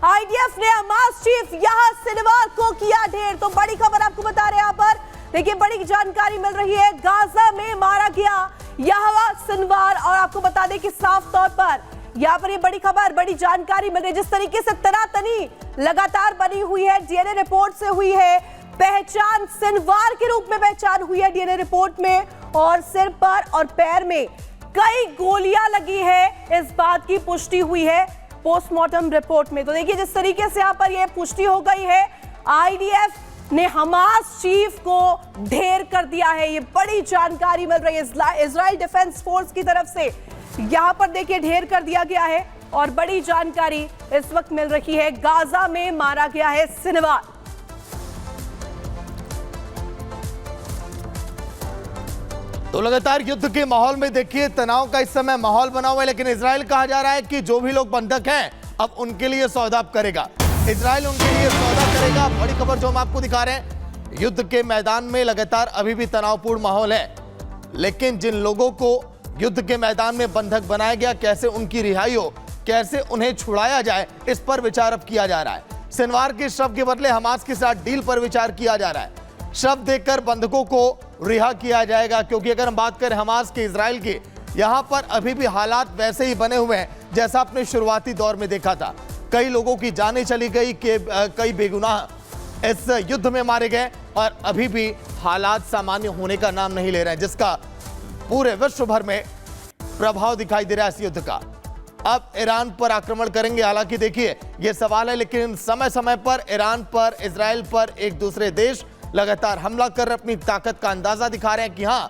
IDF ने Hamas chief यहां शनिवार को किया ढेर। तो बड़ी खबर आपको बता रहे हैं, यहां पर देखिए बड़ी जानकारी मिल रही है। गाजा में मारा गया यह शनिवार, और आपको बता दें कि साफ तौर पर यहां पर ये बड़ी खबर, बड़ी जानकारी मिल रही है। जिस तरीके से तनातनी लगातार बनी हुई है, डीएनए रिपोर्ट से हुई है पहचान, शनिवार के रूप में पहचान हुई है डीएनए रिपोर्ट में, और सिर पर और पैर में कई गोलियां लगी है, इस बात की पुष्टि हुई है पोस्टमार्टम रिपोर्ट में। तो देखिए जिस तरीके से यहां पर यह पुष्टि हो गई है, आईडीएफ ने हमास चीफ को ढेर कर दिया है। ये बड़ी जानकारी मिल रही है इजराइल डिफेंस फोर्स की तरफ से, यहां पर देखिए ढेर कर दिया गया है। और बड़ी जानकारी इस वक्त मिल रही है, गाजा में मारा गया है शनिवार। तो लगातार युद्ध के माहौल में देखिए तनाव का इस समय माहौल बना हुआ है, लेकिन इजराइल कहा जा रहा है कि जो भी लोग बंधक हैं अब उनके लिए सौदा करेगा, इजराइल उनके लिए सौदा करेगा। बड़ी खबर जो हम आपको दिखा रहे हैं, युद्ध के मैदान में लगातार अभी भी तनावपूर्ण माहौल है, लेकिन जिन लोगों को युद्ध के मैदान में बंधक बनाया गया, कैसे उनकी रिहाई हो, कैसे उन्हें छुड़ाया जाए, इस पर विचार अब किया जा रहा है। शनिवार के शव के बदले हमास के साथ डील पर विचार किया जा रहा है। शव देकर बंधकों को रिहा किया जाएगा, क्योंकि अगर हम बात करें हमास के, इजराइल के, यहां पर अभी भी हालात वैसे ही बने हुए हैं जैसा आपने शुरुआती दौर में देखा था। कई लोगों की जानें चली गई, कि कई बेगुनाह इस युद्ध में मारे गए, और अभी भी हालात सामान्य होने का नाम नहीं ले रहे हैं, जिसका पूरे विश्व भर में प्रभाव दिखाई दे रहा है इस युद्ध का। अब ईरान पर आक्रमण करेंगे, हालांकि देखिए यह सवाल है, लेकिन समय समय पर ईरान पर, इजराइल पर एक दूसरे देश लगातार हमला कर अपनी ताकत का अंदाजा दिखा रहे हैं कि हां,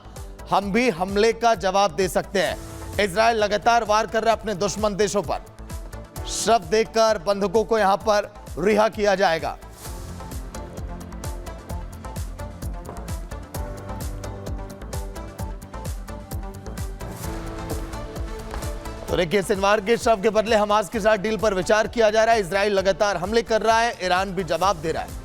हम भी हमले का जवाब दे सकते हैं। इजराइल लगातार वार कर रहा है अपने दुश्मन देशों पर। शव देखकर बंधकों को यहां पर रिहा किया जाएगा। तो देखिए शनिवार के शव के बदले हमास के साथ डील पर विचार किया जा रहा है। इजराइल लगातार हमले कर रहा है, ईरान भी जवाब दे रहा है।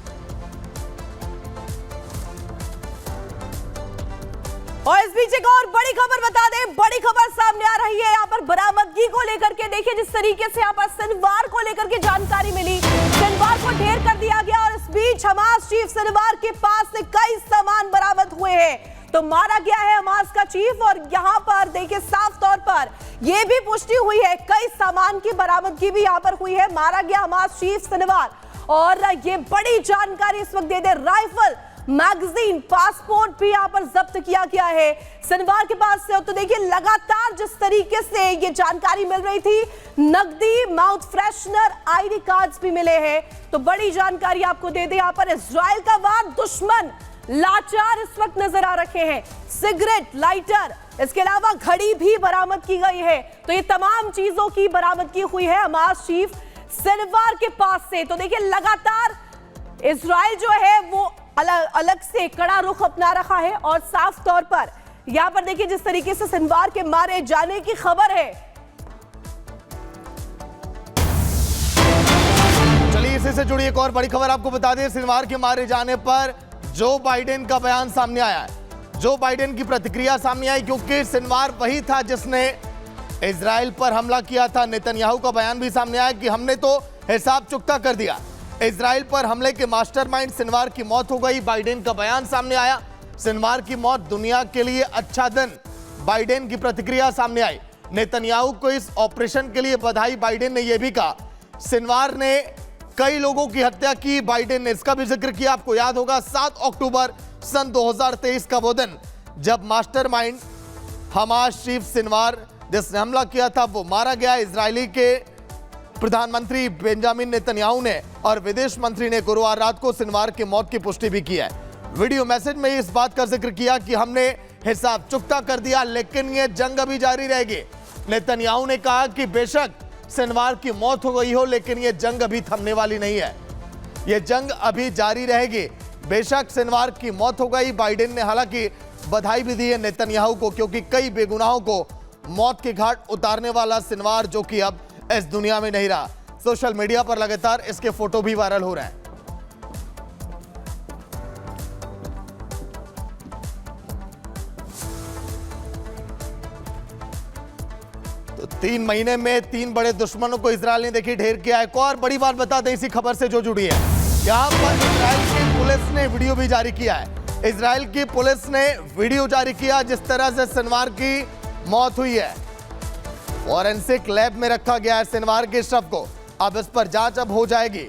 और इस बीच एक और बड़ी खबर बता दें, बड़ी खबर सामने आ रही है यहाँ पर बरामदगी को लेकर के। देखिए जिस तरीके से यहाँ पर शनिवार को लेकर के जानकारी मिली, शनिवार को ढेर कर दिया गया, और इस बीच हमास चीफ शनिवार के पास से कई सामान बरामद हुए हैं। तो मारा गया है हमास का चीफ, और यहाँ पर देखिए साफ तौर पर यह भी पुष्टि हुई है, कई सामान की बरामदगी भी यहाँ पर हुई है। मारा गया हमास चीफ शनिवार, और ये बड़ी जानकारी इस वक्त दे दे, राइफल, मैगजीन, पासपोर्ट भी यहां पर जब्त किया गया है शनिवार के पास से। तो देखिए लगातार जिस तरीके से ये जानकारी मिल रही थी, नकदी, माउथ फ्रेशनर, आईडी कार्ड्स भी मिले हैं। तो बड़ी जानकारी आपको दे दे, यहां पर इजराइल का वार, दुश्मन लाचार इस वक्त नजर आ रखे हैं। सिगरेट, लाइटर, इसके अलावा घड़ी भी बरामद की गई है। तो ये तमाम चीजों की बरामदगी हुई है हमास चीफ शनिवार के पास से। तो देखिए लगातार इजराइल जो है वो अलग से कड़ा रुख अपना रखा है, और साफ तौर पर यहां पर देखिए जिस तरीके से शनिवार के मारे जाने की खबर है। चलिए इसी से जुड़ी एक और बड़ी खबर आपको बता दें। शनिवार के मारे जाने पर जो बाइडेन का बयान सामने आया है, जो बाइडेन की प्रतिक्रिया सामने आई, क्योंकि शनिवार वही था जिसने इजराइल पर हमला किया था। नेतन्याहू का बयान भी सामने आया कि हमने तो हिसाब चुकता कर दिया। इजराइल पर हमले के मास्टरमाइंड शनिवार की मौत हो गई। बाइडेन का बयान सामने आया, शनिवार की मौत दुनिया के लिए अच्छा दिन। बाइडेन की प्रतिक्रिया सामने आई। नेतन्याहू को इस ऑपरेशन के लिए बधाई। बाइडेन ने यह भी कहा, शनिवार ने कई लोगों की हत्या की। बाइडेन ने इसका भी जिक्र किया, आपको याद होगा 7 अक्टूबर सन 2023 का वो दिन जब मास्टरमाइंड हमास चीफ शनिवार जिसने हमला किया था वो मारा गया। इजरायली के प्रधानमंत्री बेंजामिन नेतन्याहू ने और विदेश मंत्री ने गुरुवार रात को शनिवार की मौत की पुष्टि भी की है। वीडियो मैसेज में इस बात का जिक्र किया कि हमने हिसाब चुकता कर दिया, लेकिन यह जंग अभी जारी रहेगी। नेतन्याहू ने कहा कि बेशक शनिवार की मौत हो गई हो, लेकिन यह जंग अभी थमने वाली नहीं है, यह जंग अभी जारी रहेगी। बेशक शनिवार की मौत हो गई। बाइडेन ने हालांकि बधाई भी दी है नेतन्याहू को, क्योंकि कई बेगुनाहों को मौत के घाट उतारने वाला शनिवार जो कि अब इस दुनिया में नहीं रहा। सोशल मीडिया पर लगातार इसके फोटो भी वायरल हो रहे हैं। तो 3 महीने में 3 बड़े दुश्मनों को इजराइल ने देखी ढेर किया। एक और बड़ी बात बता दें इसी खबर से जो जुड़ी है, यहाँ पर इजराइल की पुलिस ने वीडियो भी जारी किया है। इजराइल की पुलिस ने वीडियो जारी किया जिस तरह से सिनवार की मौत हुई है। फॉरेंसिक लैब में रखा गया है सिनवार के शव को। अब इस पर जांच अब हो जाएगी,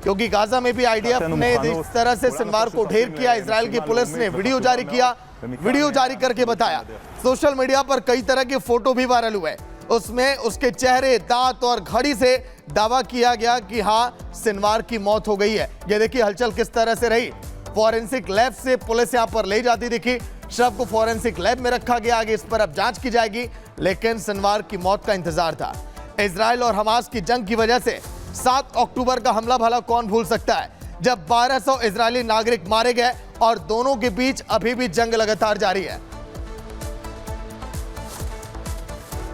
क्योंकि गाजा में भी आईडीएफ ने इस तरह से सिनवार को ढेर किया। इजराइल की पुलिस ने वीडियो जारी किया, वीडियो जारी करके बताया। सोशल मीडिया पर कई तरह के फोटो भी वायरल हुए, उसमें उसके चेहरे, दांत और घड़ी से दावा किया गया कि हाँ सिनवार की मौत हो गई है। ये देखिए हलचल किस तरह से रही। फॉरेंसिक लैब से पुलिस यहां पर ले जाती दिखी, शव को फॉरेंसिक लैब में रखा गया। आगे इस पर अब जांच की जाएगी, लेकिन सिनवार की मौत का इंतजार था। इजराइल और हमास की जंग की वजह से 7 अक्टूबर का हमला भला कौन भूल सकता है, जब 1200 इजरायली नागरिक मारे गए और दोनों के बीच अभी भी जंग लगातार जारी है।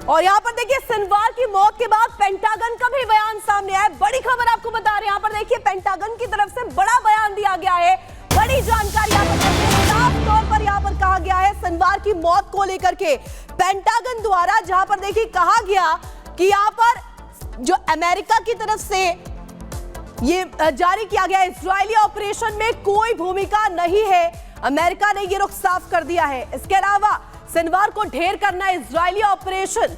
और यहाँ पर देखिए सिनवार की मौत के बाद पेंटागन का भी बयान सामने आया है। बड़ी खबर आपको बता रहे हैं, यहाँ पर देखिए पेंटागन की तरफ से बड़ा बयान दिया गया है। बड़ी जानकारी यहाँ पर साफ तौर पर यहाँ पर कहा गया है सिनवार की मौत को लेकर के पेंटागन द्वारा, जहां पर देखिए कहा गया कि यहाँ पर जो अमेरिका की तरफ से ये जारी किया गया इजरायली ऑपरेशन में कोई भूमिका नहीं है। अमेरिका ने ये रुख साफ कर दिया है। इसके अलावा सिनवार को ढेर करना इजरायली ऑपरेशन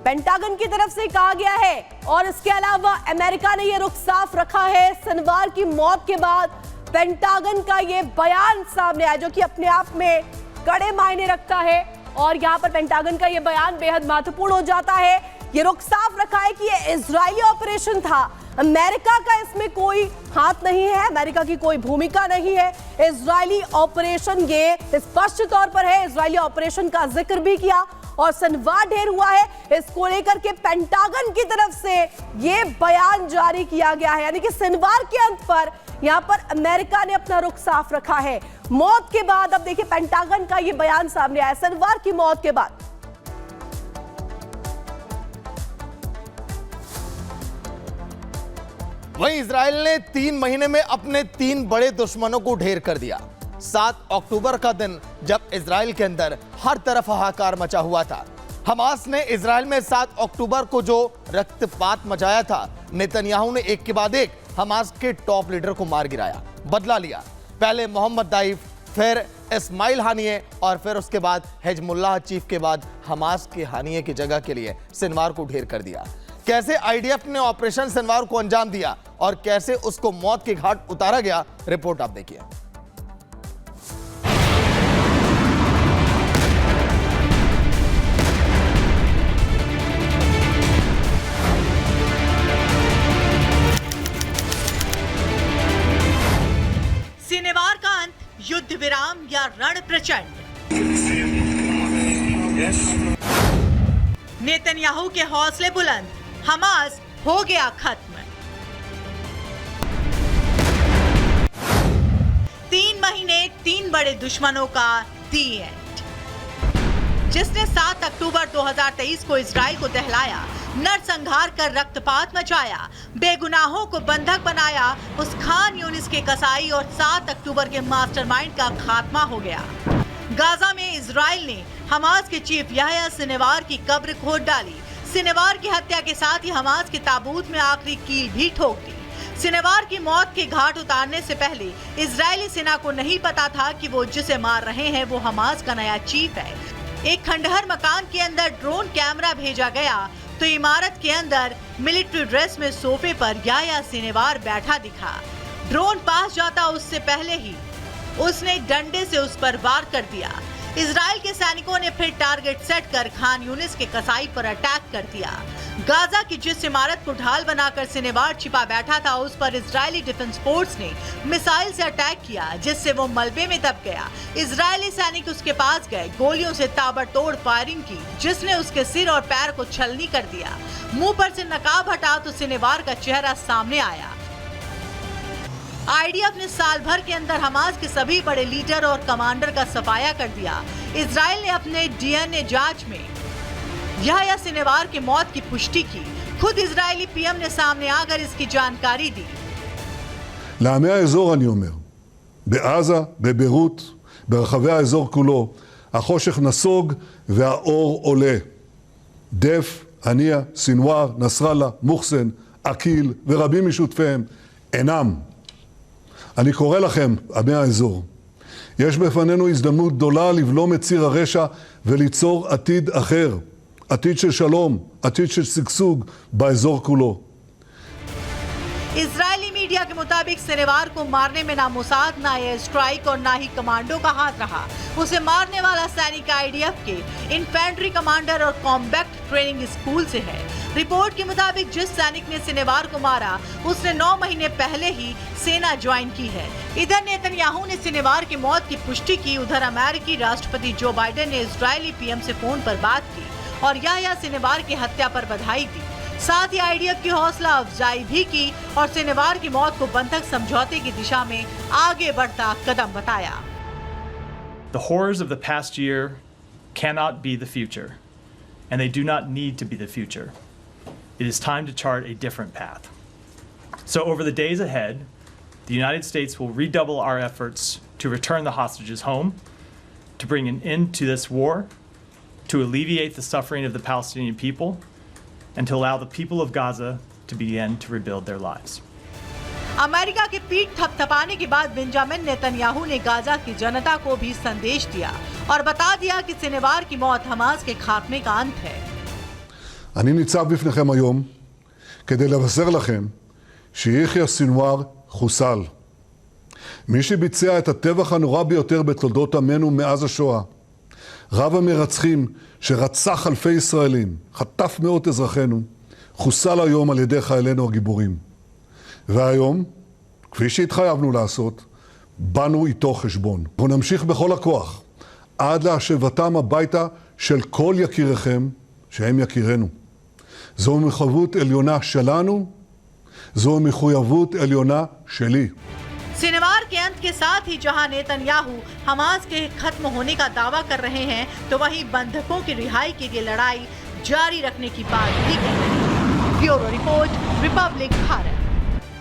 पेंटागन की तरफ से कहा गया है। और इसके अलावा अमेरिका ने ये रुख साफ रखा है। सिनवार की मौत के बाद पेंटागन का ये बयान सामने आया, जो कि अपने आप में कड़े मायने रखता है। और यहाँ पर पेंटागन का ये बयान बेहद महत्वपूर्ण हो जाता है। ये रुख साफ रखा है कि ये इजरायली ऑपरेशन था, अमेरिका का इसमें कोई हाथ नहीं है, अमेरिका की कोई भूमिका नहीं है। इजरायली ऑपरेशन ये स्पष्ट तौर पर है। इजरायली ऑपरेशन का जिक्र भी किया और सिनवार ढेर हुआ है, इसको लेकर के पेंटागन की तरफ से ये बयान जारी किया गया है। यानी कि सिनवार के अंत पर यहाँ पर अमेरिका ने अपना रुख साफ रखा है। मौत के बाद अब देखिए पेंटागन का ये बयान सामने आया सिनवार की मौत के बाद। वहीं इजराइल ने 3 महीने में अपने 3 बड़े दुश्मनों को ढेर कर दिया। 7 अक्टूबर का दिन जब इजराइल के अंदर हर तरफ हाहाकार मचा हुआ था। हमास ने इजराइल में 7 अक्टूबर को जो रक्तपात मचाया था, नेतन्याहू ने एक के बाद एक हमास के टॉप लीडर को मार गिराया, बदला लिया। पहले मोहम्मद दाइफ, फिर इस्माइल हानिये और फिर उसके बाद हिजबुल्लाह चीफ के बाद हमास के हानिये की जगह के लिए सिनवार को ढेर कर दिया। कैसे आईडीएफ ने ऑपरेशन सिनवार को अंजाम दिया और कैसे उसको मौत के घाट उतारा गया, रिपोर्ट आप देखिए। सिनवार का अंत, युद्ध विराम या रण प्रचंड। नेतन्याहू के हौसले बुलंद, हमास हो गया खत्म। 3 महीने 3 बड़े दुश्मनों का दी एंड। जिसने 7 अक्टूबर 2023 को इजराइल को दहलाया, नरसंहार कर रक्तपात मचाया, बेगुनाहों को बंधक बनाया, उस खान यूनिस के कसाई और 7 अक्टूबर के मास्टरमाइंड का खात्मा हो गया। गाजा में इजराइल ने हमास के चीफ याह्या सिनवार की कब्र खोद डाली। सिनवार की हत्या के साथ ही हमास के ताबूत में आखिरी कील भी ठोक दी। सिनवार की मौत के घाट उतारने से पहले इजरायली सेना को नहीं पता था कि वो जिसे मार रहे हैं वो हमास का नया चीफ है। एक खंडहर मकान के अंदर ड्रोन कैमरा भेजा गया तो इमारत के अंदर मिलिट्री ड्रेस में सोफे पर याह्या सिनवार बैठा दिखा। ड्रोन पास जाता उससे पहले ही उसने डंडे से उस पर वार कर दिया। इजराइल के सैनिकों ने फिर टारगेट सेट कर खान यूनिस के कसाई पर अटैक कर दिया। गाजा की जिस इमारत को ढाल बनाकर सिनवार छिपा बैठा था, उस पर इजरायली डिफेंस फोर्स ने मिसाइल से अटैक किया, जिससे वो मलबे में दब गया। इजरायली सैनिक उसके पास गए, गोलियों से ताबड़तोड़ फायरिंग की, जिसने उसके सिर और पैर को छलनी कर दिया। मुंह पर से नकाब हटा तो सिनवार का चेहरा सामने आया। आईडीएफ ने साल भर के अंदर हमास के सभी बड़े लीडर और कमांडर का सफाया कर दिया। इजराइल ने अपने डीएनए जांच में याह्या सिनवार की मौत की पुष्टि की। खुद इजरायली पीएम ने सामने आकर इसकी जानकारी दी। לעמי האזור אני אומר, בעזה, בביירות, ברחבי האזור כולו, החושך נסוג והאור עולה. דף הנייה, סינואר, נסראללה, מוחסן, אקיל ורבים משותפיהם אינם. אני קורא לכם, עמי האזור, יש בפנינו הזדמנות גדולה לבלום את ציר הרשע וליצור עתיד אחר, עתיד של שלום, עתיד של שגשוג באזור כולו. इजरायली मीडिया के मुताबिक शनिवार को मारने में ना मोसाद, ना एयर स्ट्राइक और ना ही कमांडो का हाथ रहा। उसे मारने वाला सैनिक आईडीएफ के इन्फेंट्री कमांडर और कॉम्बैक्ट ट्रेनिंग स्कूल से है। रिपोर्ट के मुताबिक जिस सैनिक ने शनिवार को मारा उसने 9 महीने पहले ही सेना ज्वाइन की है। इधर नेतन्याहू ने शनिवार की मौत की पुष्टि की। उधर अमेरिकी राष्ट्रपति जो बाइडेन ने इजरायली पीएम से फोन पर बात की और याह्या सिनवार की हत्या पर बधाई दी। साथ ही आईडीएफ की हौसला अफजाई भी की और सिनवार की मौत को बंधक समझौते की दिशा में आगे बढ़ता कदम बताया। The horrors of the past year cannot be the future, and they do not need to be the future. It is time to chart a different path. So over the days ahead, the United States will redouble our efforts to return the hostages home, to bring an end to this war, to alleviate the suffering of the Palestinian people, and to allow the people of Gaza to begin to rebuild their lives. America की पीठ थपथपाने के बाद Benjamin Netanyahu ने Gaza की जनता को भी संदेश दिया और बता दिया कि शनिवार की मौत हमास के खात्मे का अंत है। אני ניצב בפניכם היום כדי לבשר לכם שיחיא סינואר חוסל. מי שביצע את הטבח הנורא ביותר בתולדות עמנו מאז השואה, רב המרצחים שרצח אלפי ישראלים, חטף מאות אזרחינו, חוסל היום על ידי חיילינו הגיבורים. והיום, כפי שהתחייבנו לעשות, באנו איתו חשבון. ונמשיך בכל הכוח עד להשבתם הביתה של כל יקיריכם שהם יקירנו. זו מחויבות עליונה שלנו, זו מחויבות עליונה שלי. शनिवार के अंत के साथ ही जहां नेतन्याहू हमास के खत्म होने का दावा कर रहे हैं तो वहीं बंधकों की रिहाई के लिए लड़ाई जारी रखने की बात भी कह रहे हैं। Bureau report, Republic Bharat.